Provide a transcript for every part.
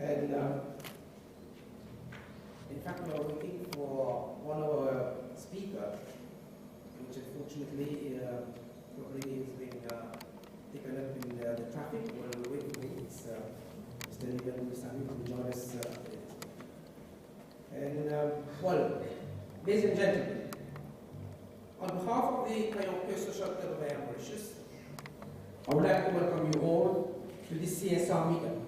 And in fact, we are waiting for one of our speakers, which unfortunately probably is being taken up in the traffic. While we're waiting for it, it's Mr. Niven Sami to join us. Well, ladies and gentlemen, on behalf of the Kayonke Social Club of Mauritius, I would like to welcome you all to this CSR meeting,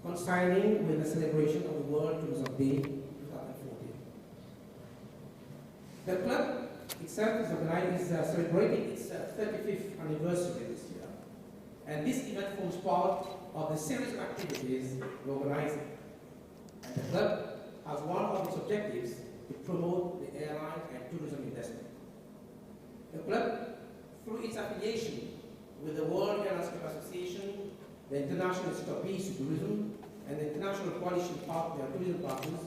coinciding with the celebration of the World Tourism Day 2014. The club itself is celebrating its 35th anniversary this year, and this event forms part of the series of activities we're organizing. And the club has one of its objectives to promote the airline and tourism industry. The club, through its affiliation with the World Airlines Club Association, the International Institute of Peace Tourism, and the International Coalition Partner Tourism Partners,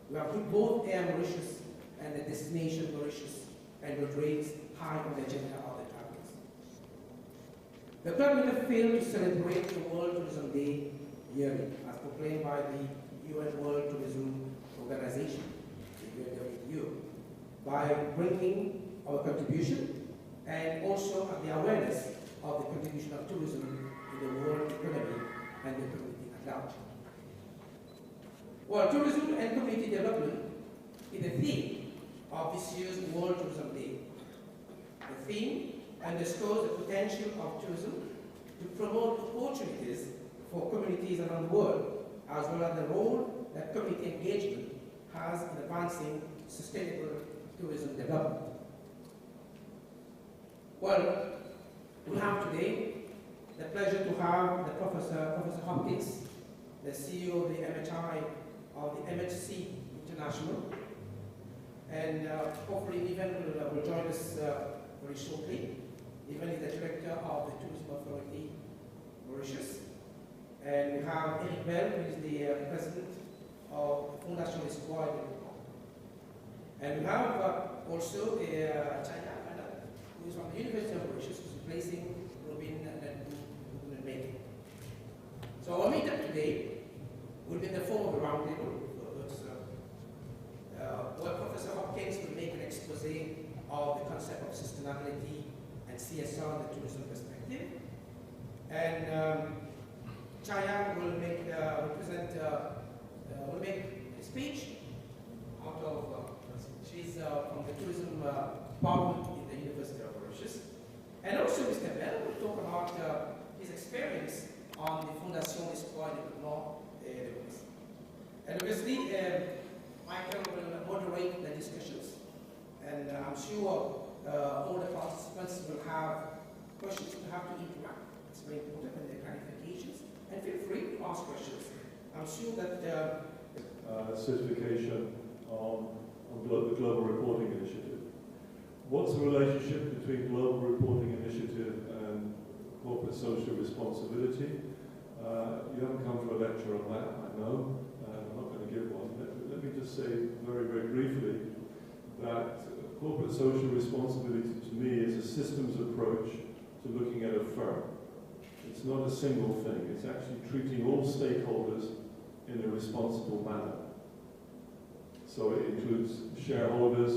we have put both Air Mauritius and the destination Mauritius and will raise high on the agenda of the travelers. The club never failed to celebrate the World Tourism Day yearly, as proclaimed by the UN World Tourism Organization, the UNWTO, by bringing our contribution and also the awareness of the contribution of tourism in the world economy and the community at large. Well, tourism and community development is the theme of this year's World Tourism Day. The theme underscores the potential of tourism to promote opportunities for communities around the world, as well as the role that community engagement has in advancing sustainable tourism development. Well, we have today the pleasure to have the Professor Hopkins, the CEO of the MHI of the MHC International, and hopefully Niven will join us very shortly. Niven is the Director of the Tourism Authority, Mauritius. And we have Eric Bell, who is the President of Fondation Espoir. And we have also Chaya, who is from the University of Mauritius, who is replacing Robin and May. So our meetup today will be in the form of a roundtable, where Professor Hopkins will make an expose of the concept of sustainability and CSR in the tourism perspective. And Chaya will make a speech out of, she's from the tourism department in the University of Mauritius. And also Mr. Bell will talk about his experience on the Fondation Espoir Développement de Maurice. And obviously, Michael will moderate the discussions. And I'm sure all the participants will have questions to have to interact. It's very important, and their clarifications. And feel free to ask questions. I'm sure that certification on the Global Reporting Initiative. What's the relationship between Global Reporting Initiative and corporate social responsibility? You haven't come for a lecture on that, I know. I'm not going to give one. Let me just say very, very briefly that corporate social responsibility to me is a systems approach to looking at a firm. It's not a single thing. It's actually treating all stakeholders in a responsible manner. So it includes shareholders,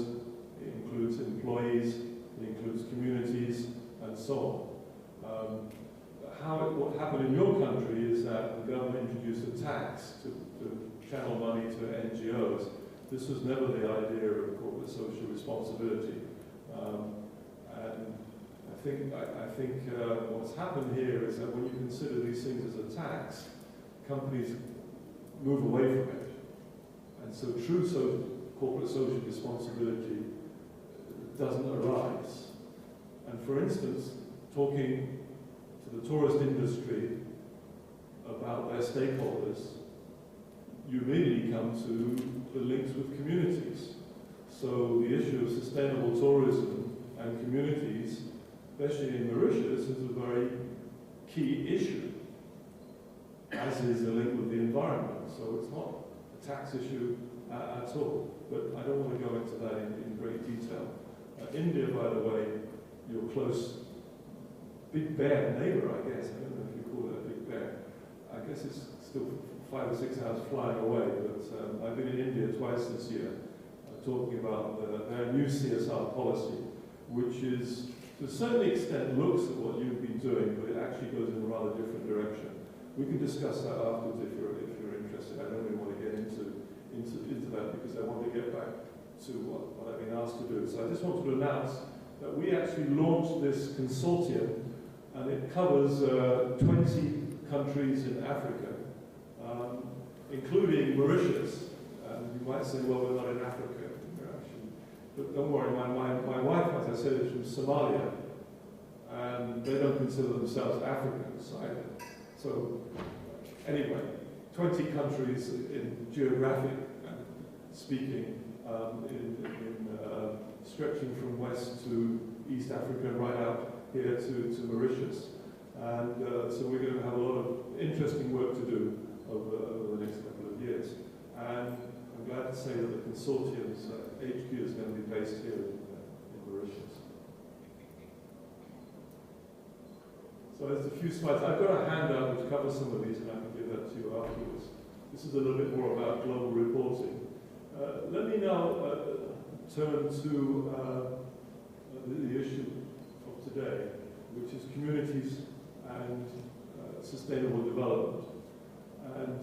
it includes employees, it includes communities, and so on. What happened in your country is that the government introduced a tax to channel money to NGOs. This was never the idea of corporate social responsibility. And I think what's happened here is that when you consider these things as a tax, companies move away from it. And so true corporate social responsibility doesn't arise. And for instance, talking to the tourist industry about their stakeholders, you immediately come to the links with communities. So the issue of sustainable tourism and communities, especially in Mauritius, is a very key issue, as is the link with the environment. So it's not a tax issue at all. But I don't want to go into that in great detail. India, by the way, your close big bear neighbor, I guess. I don't know if you call it a big bear. I guess it's still 5 or 6 hours flying away, but I've been in India twice this year, talking about their new CSR policy, which is, to a certain extent, looks at what you've been doing, but it actually goes in a rather different direction. We can discuss that afterwards if you're interested. I don't really want to get into that because I want to get back to what I've been asked to do. So I just wanted to announce that we actually launched this consortium, and it covers 20 countries in Africa, including Mauritius. And you might say, well, we're not in Africa. But don't worry, my wife, as I said, is from Somalia, and they don't consider themselves Africans either. So, anyway, 20 countries in geographic speaking, stretching from west to East Africa, right out here to Mauritius. And so we're going to have a lot of interesting work to do over the next couple of years. And I'm glad to say that the consortium's HQ is going to be based here in Mauritius. So there's a few slides. I've got a handout which covers some of these, and I can give that to you afterwards. This is a little bit more about global reporting. Let me now turn to the issue of today, which is communities and sustainable development. And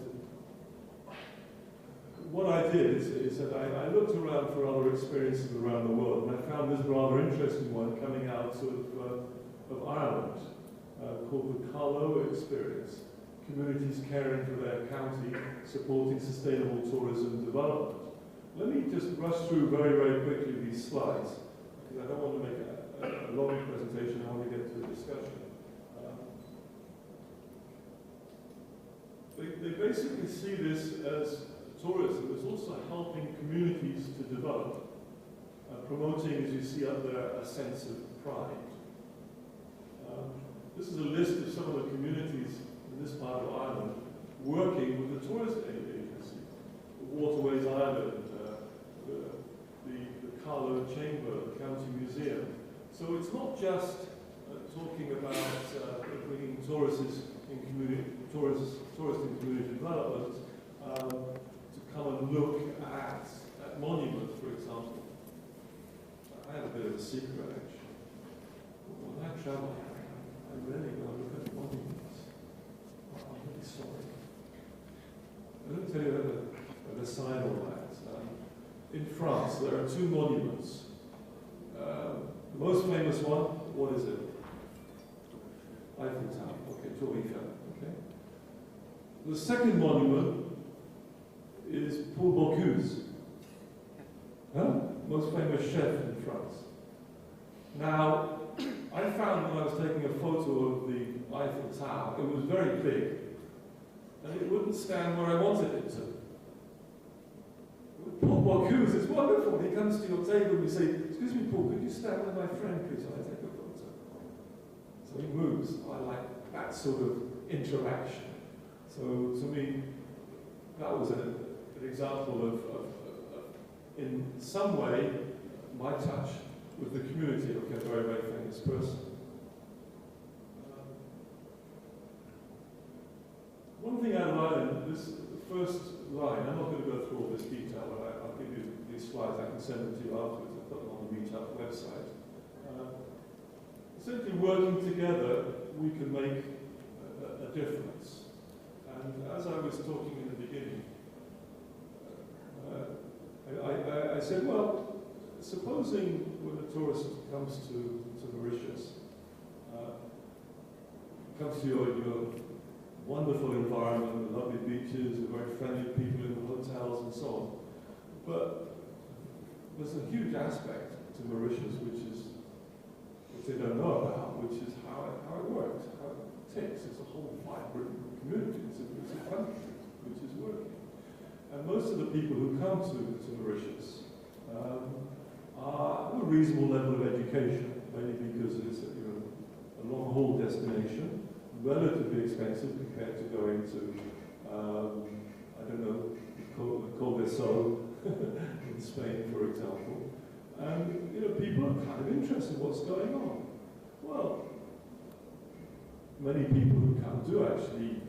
what I did is that I looked around for other experiences around the world, and I found this rather interesting one coming out of Ireland, called the Carlow Experience, Communities Caring for Their County, Supporting Sustainable Tourism Development. Let me just rush through very, very quickly these slides, because I don't want to make a long presentation, I want to get to the discussion. They basically see this as tourism is also helping communities to develop, promoting, as you see up there, a sense of pride. This is a list of some of the communities in this part of Ireland working with the tourist agency, Waterways Ireland, the Carlow Chamber, the County Museum. So it's not just talking about bringing tourists in community development to come and look at monuments, for example. I have a bit of a secret, actually. When I travel, I really go look at monuments. I'm really sorry. I don't tell you an aside on that. In France, there are 2 monuments. The most famous one, what is it? Eiffel Tower, okay, Tour Eiffel, okay. The second monument is Paul Bocuse, most famous chef in France. Now, I found when I was taking a photo of the Eiffel Tower, it was very big, and it wouldn't stand where I wanted it to. Paul Bocuse is wonderful. He comes to your table and you say, "Excuse me, Paul, could you stand with my friend, please, while I take a photo?" So he moves. I like that sort of interaction. So to me, that was an example of, in some way, my touch with the community of a very, very famous person. One thing out of Ireland, the first line, I'm not going to go through all this detail, but I'll give you these slides, I can send them to you afterwards, I've put them on the Meetup website. Essentially, working together, we can make a difference. And as I was talking in the beginning, I said, well, supposing when a tourist comes to Mauritius, comes to your wonderful environment, the lovely beaches, the very friendly people in the hotels and so on. But there's a huge aspect to Mauritius which they don't know about, which is how it works, how it ticks. It's a whole vibrant community. It's a country which is working. And most of the people who come to Mauritius are of a reasonable level of education, mainly because it's a long-haul destination, relatively expensive compared to going to, I don't know, Col de Sol in Spain, for example. And people are kind of interested in what's going on. Well, many people who come do actually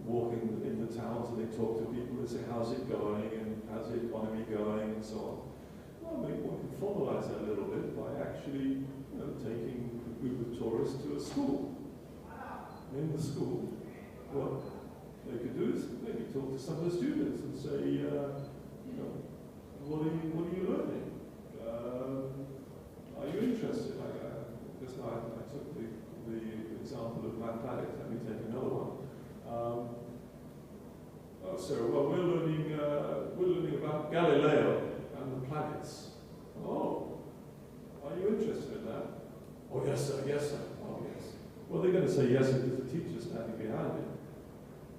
walk in the towns and they talk to people and say, how's it going and how's the economy going and so on. Well, maybe one can formalize that a little bit by actually taking a group of tourists to a school. In the school, what they could do is maybe talk to some of the students and say, what are you learning? Are you interested? Just now I took the example of mathematics. Let me take another one. Sarah, well, we're learning about Galileo and the planets. Oh, are you interested in that? Oh, yes, sir. Yes, sir. Oh, yes. Well, they're going to say yes because the teacher's standing behind it.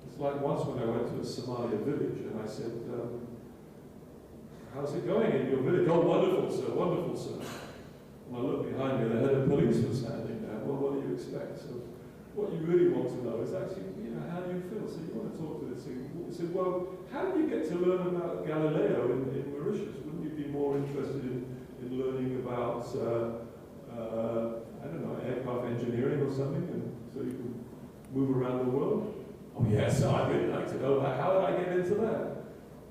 It's like once when I went to a Somalia village and I said, how's it going in your village? Oh, wonderful, sir, wonderful, sir. When I looked behind me, the head of police was standing there. Well, what do you expect? So what you really want to know is actually, how do you feel? So you want to talk to this thing. You say, well, how did you get to learn about Galileo in Mauritius? Wouldn't you be more interested in learning about, I don't know, aircraft engineering or something, and so you can move around the world? Oh yes, I'd really like to know that. How did I get into that?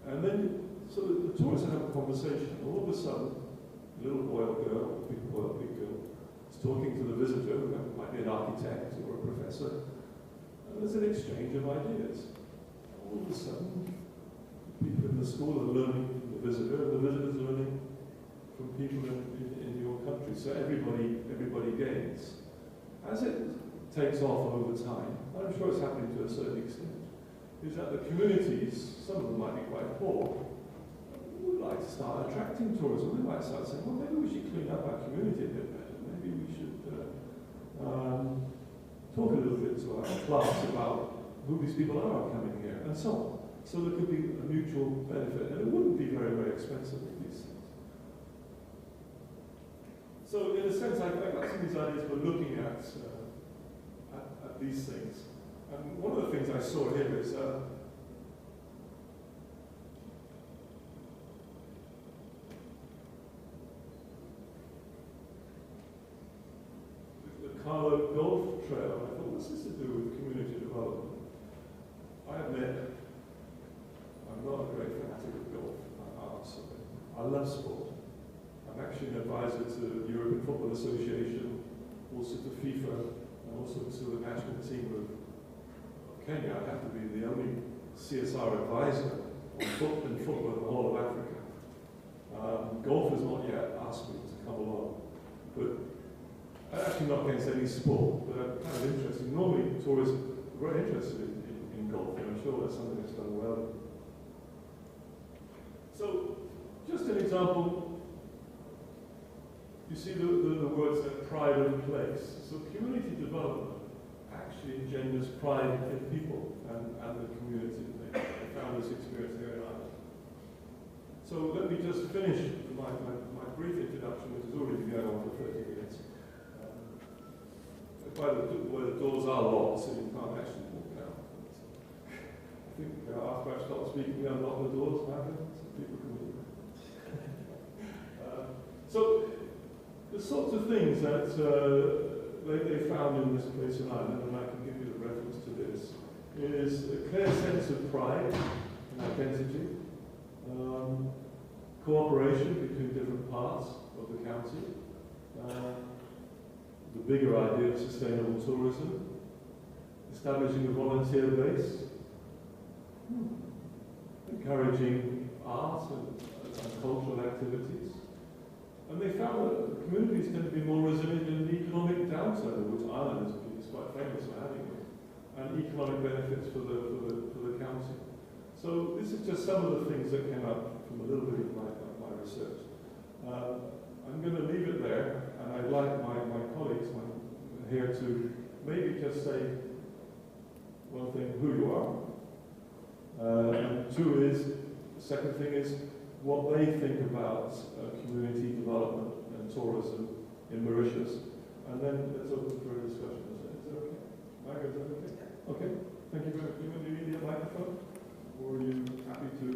And then, so the tourists have a conversation. All of a sudden, a little boy or girl, big boy or big girl, is talking to the visitor, who might be an architect or a professor, and there's an exchange of ideas. All of a sudden, people in the school are learning from the visitor, and the visitor's learning from people in your country. So everybody gains. As it takes off over time, I'm sure it's happening to a certain extent, is that the communities, some of them might be quite poor, would like to start attracting tourism. They might start saying, well, maybe we should clean up our community a bit better. Maybe we should talk a little bit to our class about who these people are coming here, and so on. So there could be a mutual benefit, and it wouldn't be very, very expensive, these things. So in a sense, I got some of these ideas for looking at these things. And one of the things I saw here is the Carlo Golf Trail. I thought, what's this to do with community development? I admit, I'm not a great fanatic of golf. I love sport. I'm actually an advisor to the European Football Association, also to FIFA, and also to the national team of Kenya. I have to be the only CSR advisor on football in the whole of Africa. Golf has not yet asked me to come along, but I'm actually not against any sport, but I'm kind of interested. Normally, tourists are very interested in golf, and I'm sure that's something that's done well. So, just an example. You see the words there, pride of place. So community development actually engenders pride in people and the community. They found this experience here in Ireland. So let me just finish my brief introduction, which has already been going on for 30 minutes. By the way, the doors are locked, so you can't actually walk out. I think after I start speaking, we unlock the doors, so people can leave. So the sorts of things that they found in this place in Ireland, and I can give you the reference to this, is a clear sense of pride and identity, cooperation between different parts of the county, the bigger idea of sustainable tourism, establishing a volunteer base, encouraging art and cultural activities. And they found that the communities tend to be more resilient in an economic downturn, which Ireland is quite famous for having, and economic benefits for the county. So this is just some of the things that came up from a little bit of my research. I'm going to leave it there, and I'd like my colleagues here to maybe just say one thing, who you are, and two is, the second thing is, what they think about community development and tourism in Mauritius, and then let's open for a discussion. Is that okay? Margaret, is that okay? Okay. Thank you very much. Do you want to use the microphone, or are you happy to?